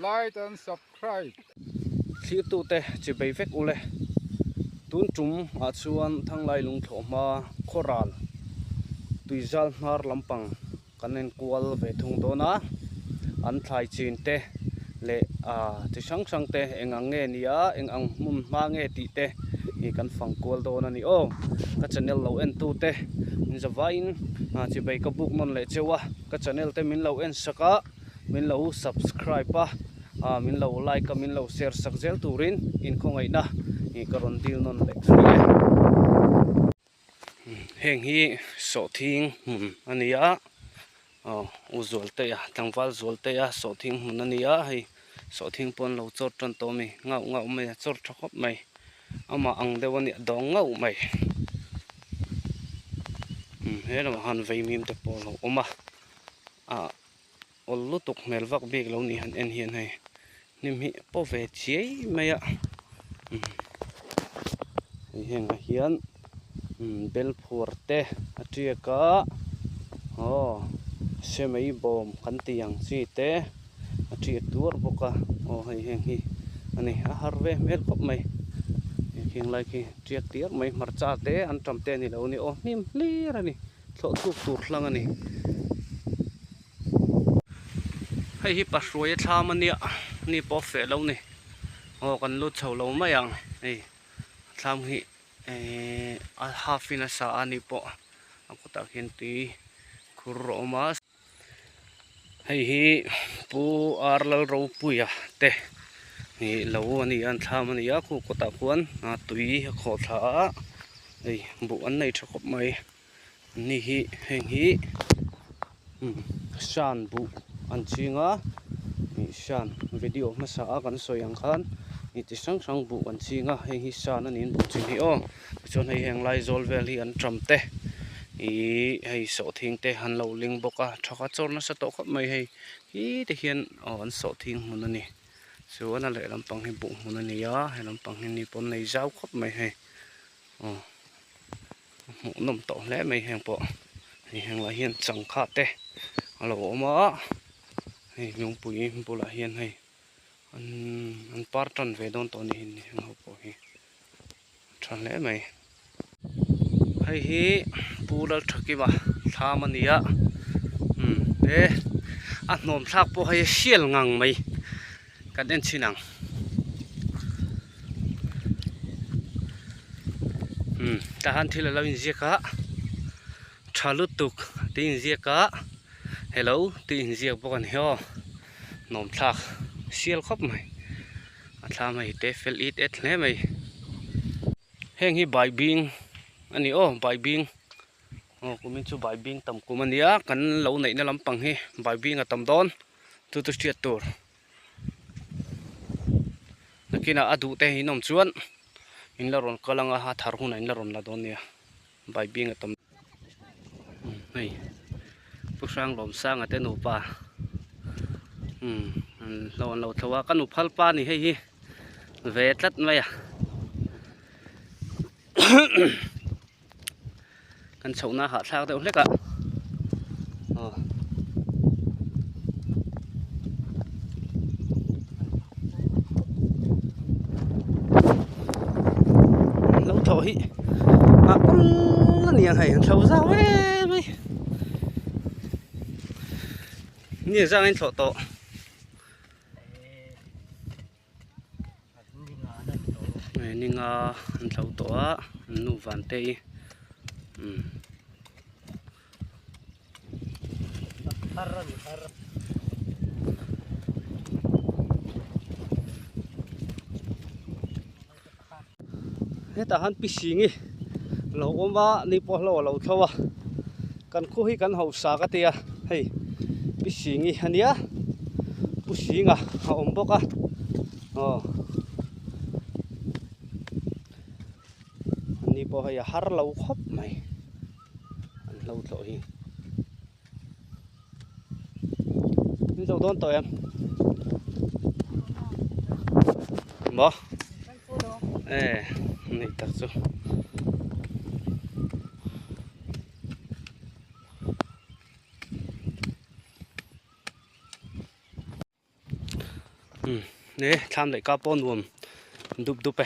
like and subscribe ที่ตู้เตะจะไปเฟกอุเลตุนจุ่มอาชวนทั้งไล่ลุงโถมาโคราลตุยจัลนาร์ลำปังกันเองกวลเวทุงโดนะอันไทยจีนเตะเละที่ช่างเตะเองอังเงียเองอังมุมมาเงติเตะนี่กันฟังกวลโดนะนี่โอ้ก็จะเนลเราเอ็นตู้เตะมินจะว่าอินจะไปกระบุกนนเละเจ้าวะก็จะเนลเตะมินเราเอ็นสักะมินเรา subscribe ปะมินเรา like มินเรา share สักเจลตูรินอินคงไงนะนี่ก็รอนดีลนนเละเฮงฮีโสทิ้งอันนี้อ่ะอุจวลเตียตั้งวัลจวลเตียโสทิ้งอันนี้อ่ะให้โสทิ้งปนเราจดจนโตมีเงาไม่จดทับไม่เอามาอังเดวันนี้ดองเงาไม่เฮ้ยเราหันไปมีมตะปอเราออกมาอลลุตุกเมลวักเบกเรานี่หันเอ็นเฮียนให้นี่มีพอเวทเชียไม่อะเฮียนเฮียนเบลพูร์เตอเทียกะเชมัยบอมกันตียังซีเตอเทียตัวบุกะเฮียนฮีอันนี้อาหารเวเมลคบไหมเฮียนไรกี้เทียเตียไม่มาจ่าเตอันจำเตนี่เรานี่มิมลีระนี่โลตุกตูร์ลังอันนี้ให้ฮิปัสรวยชามันเนี่ยนี่พอเฟลเรานี่กันลุดเฉาเราไม่ยังนี่ทำฮิฮาฟินาสาอันนี้พอaku tak henti kuromasให้ฮิปูอาร์ลรูปุยเตนี่เราอันนี้อันทำอันนี้akuก็ตะควนตุยขอท้าบุอันไหนจะครบไหมนี่ฮิเฮงฮิชันบุอันจริงนี่ชันวิดีโอมาสากันสวยอย่างขันนี่ที่ช่างบุอันจริงเฮงฮิชันนั่นนี่บุจริงฮิจนให้แห่งไลโซลเวลีอันจำเตให้โสทิ้งเตหันเราลิงบกชักจรน่าสะตกไม่ให้เทียนอันโสทิ้งมันนี่ส่วนนั่นแหละลำปังให้บุมันนี่ยาให้ลำปังให้นี่ปนในเจ้าคบไม่ให้หมูนมโตและไม่แห้งปอให้แห้งละเฮียนจังขาดเตเราออกมาให้ยงปุ๋ยบุละเฮียนให้อันปาร์ตันเวดอนตัวนี้นี่เราปอให้ทันแล้วไหมให้ปูเราทักกี่บ่ทามันนี่อันนมทักปอให้เชี่ยงังไหมกันเด่นชินังแต่ฮันที่เราอินเสียกะชาลุตุกตีอินเสียกะเฮลโลตีอินเสียกบอกกันเฮอนมทักเชี่ยครบไหมทำให้เตฟเฟลอีเอ็ดเลยไหมแห่งฮีใบบิงอันนี้ใบบิงกูมีชูใบบิงต่ำกูมันเนี้ยกันเหล่าไหนในลำปังฮีใบบิงกับต่ำดอนตัวเชียดตัวนักกินอาดูเตหินนมชวนอินละรอนกำลังหาทารุณอินละรอนละดอนเนี่ยใบบิงกับต่ำนี่ผู้สร้างหลอมสร้างแต่หนูป่าเราทว่ากันหนูพัลป่านี่ให้เวทัดไหมกันชาวนาหาทางแต่เล็กเราถอยปุ๊บนี่ยังไงชาวสาวนี่จะให้ถอดโตนี่งาชาวตัวนูวันเตยแต่ฮันปิสิงี้เราก็ว่านี่พอเราเท่าว่ากันคุยกันหาสากเตียให้ปิสิงี้อันเนี้ยปิสิงหาบอกอันนี้พอให้หาเราครบไหมเราถอยนี่เราโดนต่อยบ่นี่ตัดซู นี่ทำเลยกาปอนรวมดุบไป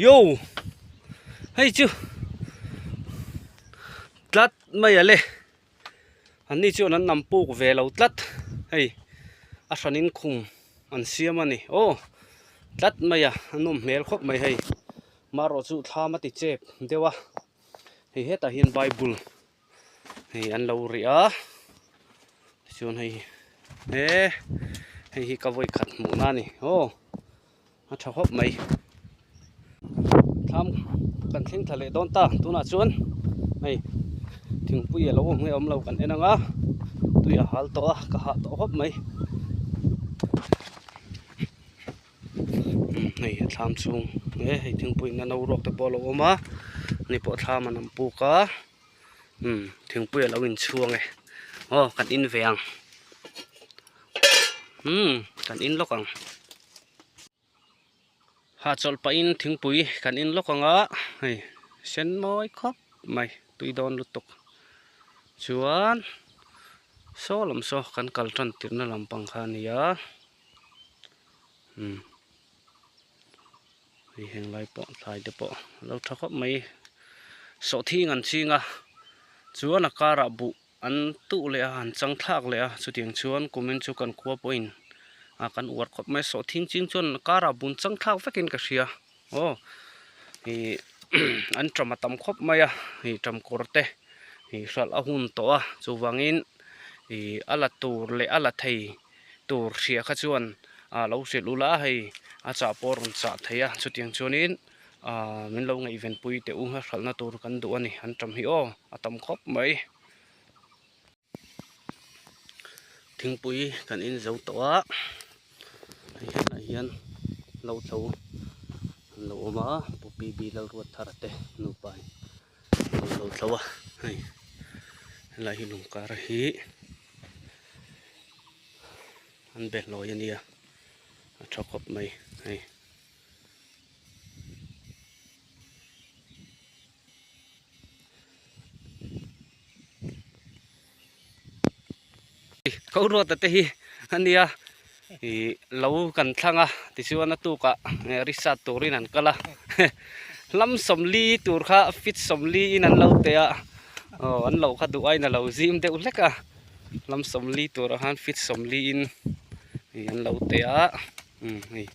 โย่ให้จูตัดไม่เลยอันนี้จูนั้นนำปูกเวลาตัดให้อาชันินคุมอันเสียมันนี่โอ้ตัดไม่อันนุ่มเมลครบไม่ให้มารอจูท่ามาติเจ็บเดี๋ยวว่าให้เฮตาเฮียนไบเบิลให้อันเราเรียจูนให้ให้กบไว้ขัดหมูนานี่โอ้มาชอบไหมทำกันทิ้งทะเลโดนตาตัวน่าชวนไอ้ถึงปุยเราไม่อมเรากันเองนะตัวอย่าหัลตัวกะหาตัวหอบไหมนี่ทำซุงให้ถึงปุยนั่นเรารอกแต่บอลเราออกมานี่ปอทามันนำปูกะถึงปุยเราอินช่วงไงโอ้กันอินเวียงกันอินล็อกอังหาจอลไปอินถึงปุยกันอินล็อกอังอ่ะเฮ้ยเส้นมอยครับไม่ตุยโดนลุตกชวนโซ่ลำโซ่กันกัลทันติรนลำปังคานี่อ่ะเฮงไล่ปอไล่เดปอเราทักครับไม่โซ่ที่งันชิงอ่ะชวนนักการะบุอันตุเลยอันจังทักเลยสุดที่ชวนกูมันชวนกันขวบอินกันอวดครับไม่โซ่ทิ้งจริงชวนการะบุญจังทักฟักกินกระเชียโอ้อันจำมาตำครบไหมจำกอร์เตสัลอาหุนตัวจูวังอินอัลตูร์เลอัลไทยตูร์เชียขจวนเราเสลุลาให้อาจารย์ปอรุนจัดให้สุดที่ชวนอินมันเราไงอีเวนต์ปุยเตอุ้งให้สัลนาตูร์กันดูอันนี้อันจำฮิโอตำครบไหมถึงปุยกันอินเจ้าตัวให้เห็นเราเท่าเรามาปุบีบีเรารวดทาร์เตนูไปเราเท่าให้ลายลุงการะฮีอันเบลลอยนี่ชอบไหมให้เขารวดแต่ที่อันนี้เรากันทั้งที่ชื่อว่าตัวกะริซาตัวนี้นั่นก็ละลำสมลีตัวข้าฟิตสมลีนั่นเราเตะอันเราข้าดูไอ้นั่นเราซิมเตะอุเล็กลำสมลีตัวหันฟิตสมลีอินอันเราเตะนี่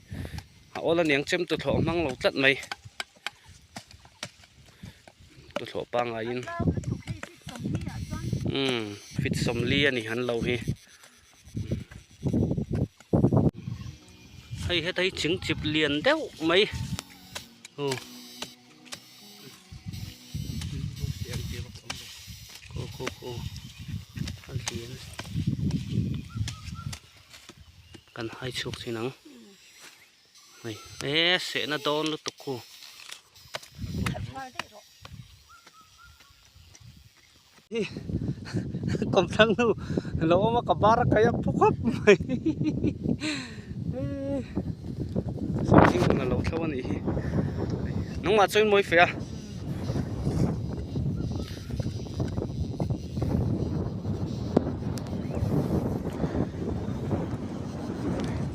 โอ้แล้วเนี่ยเชื่อมตัวถั่วมั่งเราตัดไหมตัวถั่วปังอะไรอินฟิตสมลีอันนี้หันเราให้thấy trứng chip liền đéo mấy cô ăn liền cần hai chục thì nắng này sẽ nó đón nó tục cô cầm thằng nu lỗ mà cầm bara kayak phúc mày số thiên là lâu thâu này nó mà chơi mồi phèo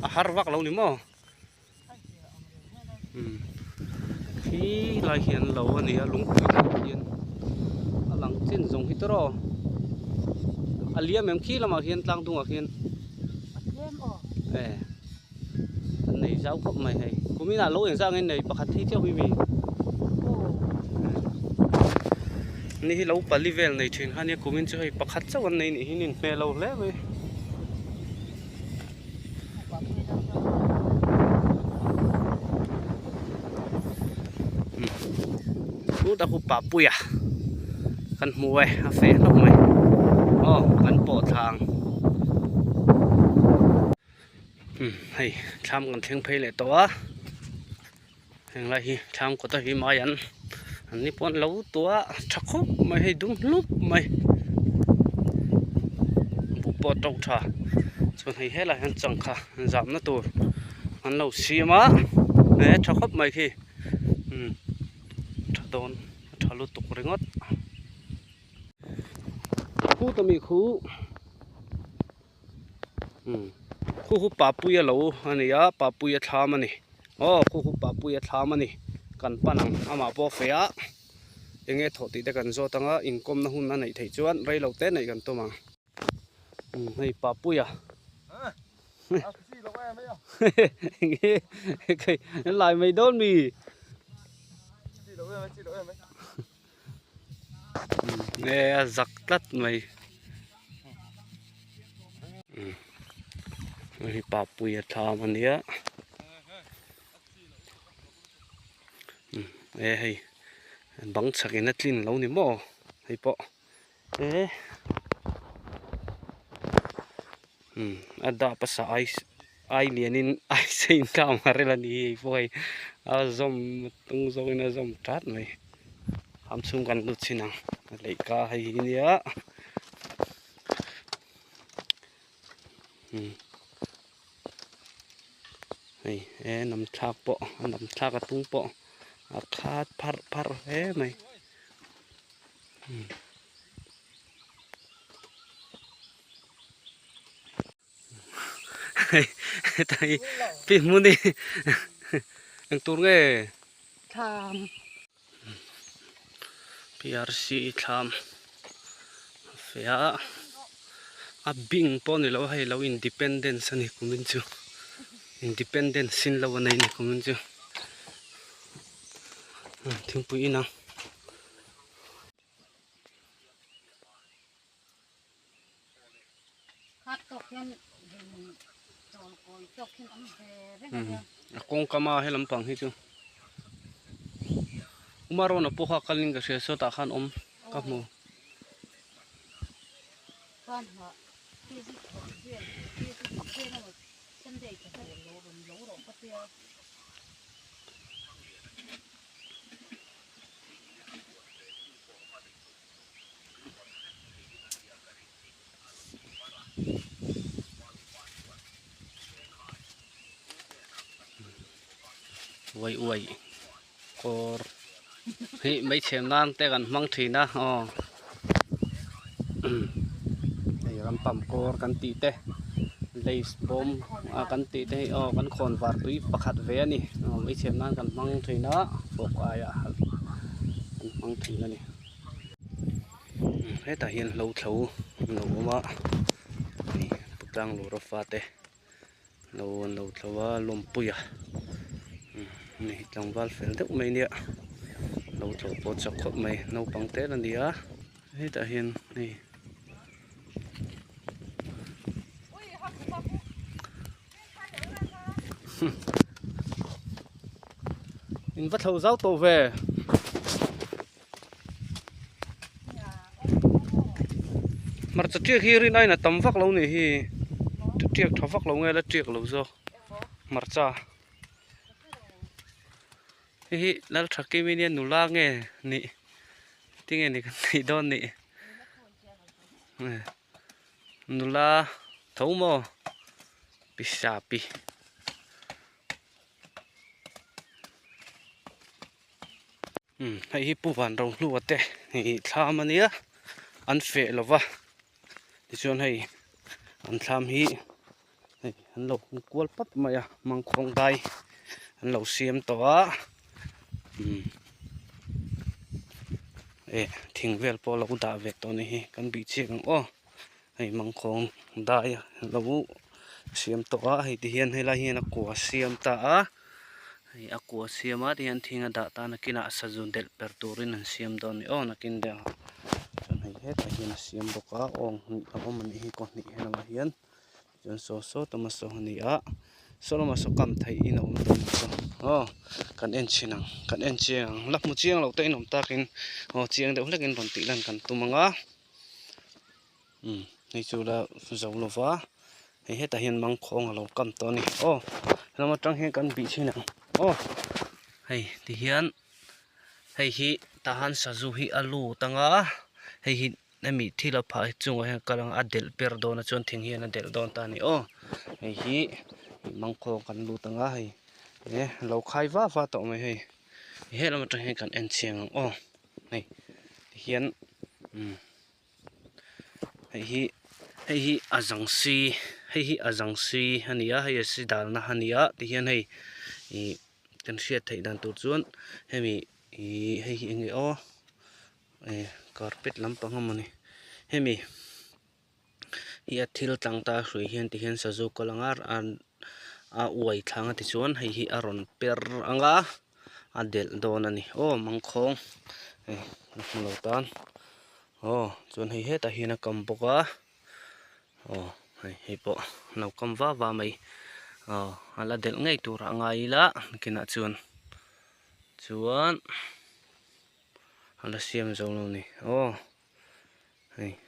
har vak lâu nín mò khi lại hiện lâu này lúng hiện lăng trên dùng hít đó liam em khi là mà hiện tăng tung à hiện này giáo cấp mày hay cũng biết là lỗiอย่างsang này bạc thi theo quý vị này lâu bali vel này chuyện hai này cũng biết chơi bạc cháu anh này này hình về lâu lẽ vậy cú ta cú bà bùi căn mùi phê lúc mày căn bộ thang hay tham còn tiếng phê lệ to hiện lại tham của ta hi mai anh ní bọn lâu to chắc khóc mày hay đúng lúc mày bộ bò trâu thà cho hay hết là hắn chẳng khả giảm nó tù hắn lâu xì má nè chắc khóc mày khi chắc đồn chắc lụt tục rồi ngót khu tao mi khu khu pa puya lo ani ya pa puya thlam ani khu pa puya thlam ani kan panang ama bo fea enge thoti te kan zo tanga income na hun na nei thei chuan rei lo te nei kan to ma hei pa puya cái lại mày đốt mì nghe giặc tắt mày mày bà bùi thà mà nia ê hay bắn sạc cái nát linh lâu nè mò hay bỏ ê ada pas ai lianin ai sein kamera ni boy azom tung zoina zom tat mai ham sum kan lut sinang lei ka hai nia hey nam thak po nam thak atung po khat phar he mai tai pi muni ang tur nge tham PRC tham fea a bing po ni lo hai lo independence ani kumin chu independence sin lo nei ni kumin chu thing pui ina kong kama he lampang hi chu umaro na poha kalin ka se so ta khan om ka mu kan ha ti ji ti na chen dei ka lo ro pa tia uai kor hi mấy chém nan te kan mang thi na ai ram pam kor kan ti te leis bom kan ti te kan khon war tui pakhat ve ani mấy chém nan kan mang thi na bok aya kan mang thi na ni he ta hian lo thlo no ma putang lo ro fa te lo thlowa lompuya ni tlangwal fel deuh mai nia lo tlo po chak khop mai no pangte la nia he ta hian ni in va thlo zau to ve mar cha tiek hi rin ai na tam vak lo ni hi tiek thawak lo nge la tiek lo zo mar cha hi lal thaki minian nula nge ni tinge ni kan ni don ni nula thomo pisapi hi pu van rong lu ate hi thlam ania an fe lova ti chuan hei an thlam hi an lo kual pat maya mang khong dai an lo siam to a thing vel po lo da vek to ni hi kan bi cheng hei mang khong dai lo siam to a hei ti hian hela hian a kwa siam ta a hei a kwa siam a ti hian thinga da ta na kina sajun del per turin an siam don ni na kin de chan hei he ta hian a siam boka ong ni awam ani hi ko ni hela hian jon so tama so ni a soloma so kam thai in om kan en chinang kan en chiang lak mu chiang lo te nom takin chiang de hlekin ron ti lan kan tumanga nei chu la zo lova hei heta hian mang khong lo kam to ni lama tang he kan bi chinang hei ti hian hei hi tahan saju hi alu tanga hei hi nami thila pha chung he kalang adel per don a chon thing hian adel don ta ni hei hi mang khong kan lu tanga hei lo khai va to mai hei he lama tang he kan en chiang nei hian hei hi azang si hi azangsi hania hei sidal na hania ti hian hei kan hriat thei dan tur chuan hemi hei engi o carpet lampang amani hemi ia thil tlangta hrui hian ti hian sazu kalangar an a uai thlanga ti chuan hei hi aron per anga a del don ani mangkhawng lo tan chuan hei heta hian a kam boka hei pawh naukam wa mai ala del ngei tur angai la kina chuan ala siam zo lo ni hei